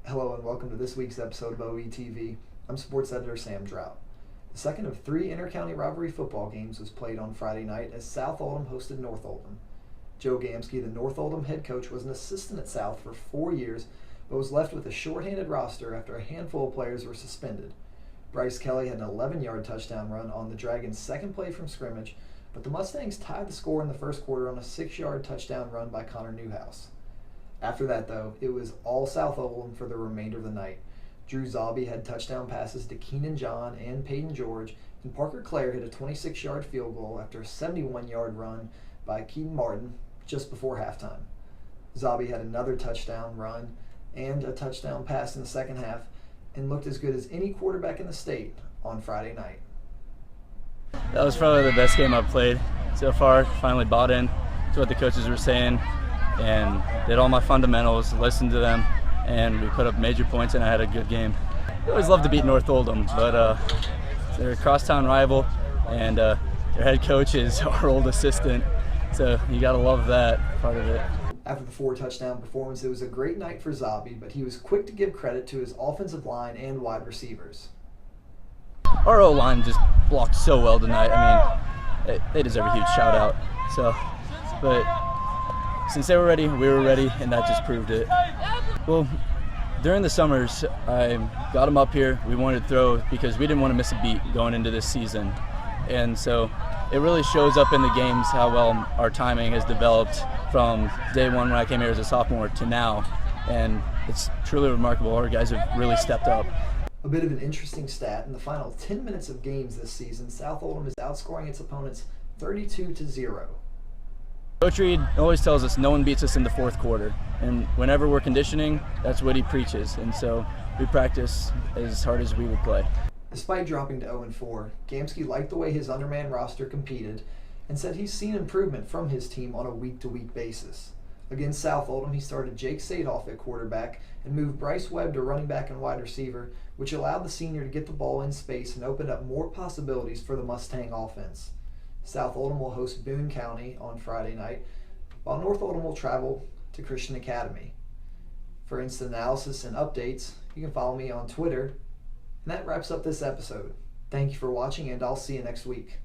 Hello and welcome to this week's episode of OETV. I'm sports editor Sam Drought. The second of three inter-county rivalry football games was played on Friday night as South Oldham hosted North Oldham. Joe Gamsky, the North Oldham head coach, was an assistant at South for 4 years, but was left with a shorthanded roster after a handful of players were suspended. Bryce Kelly had an 11-yard touchdown run on the Dragons' second play from scrimmage, but the Mustangs tied the score in the first quarter on a 6-yard touchdown run by Connor Newhouse. After that, though, it was all South Oldham for the remainder of the night. Drew Zaubi had touchdown passes to Keenan John and Peyton George, and Parker Clare hit a 26-yard field goal after a 71-yard run by Keaton Martin just before halftime. Zaubi had another touchdown run and a touchdown pass in the second half and looked as good as any quarterback in the state on Friday night. That was probably the best game I've played so far. Finally bought in to what the coaches were saying and did all my fundamentals, listened to them, and we put up major points and I had a good game. I always love to beat North Oldham, but they're a crosstown rival and their head coach is our old assistant, so you gotta love that part of it. After the 4-touchdown performance, it was a great night for Zaubi, but he was quick to give credit to his offensive line and wide receivers. Our O-line just blocked so well tonight. I mean, they deserve a huge shout out. But since they were ready, we were ready, and that just proved it. Well, during the summers, I got them up here. We wanted to throw because we didn't want to miss a beat going into this season. And so it really shows up in the games how well our timing has developed from day one when I came here as a sophomore to now. And it's truly remarkable. Our guys have really stepped up. A bit of an interesting stat, in the final 10 minutes of games this season, South Oldham is outscoring its opponents 32-0. Coach Reed always tells us no one beats us in the fourth quarter, and whenever we're conditioning, that's what he preaches, and so we practice as hard as we would play. Despite dropping to 0-4, Gamsky liked the way his undermanned roster competed and said he's seen improvement from his team on a week-to-week basis. Against South Oldham, he started Jake Sadoff at quarterback and moved Bryce Webb to running back and wide receiver, which allowed the senior to get the ball in space and opened up more possibilities for the Mustang offense. South Oldham will host Boone County on Friday night, while North Oldham will travel to Christian Academy. For instant analysis and updates, you can follow me on Twitter. And that wraps up this episode. Thank you for watching, and I'll see you next week.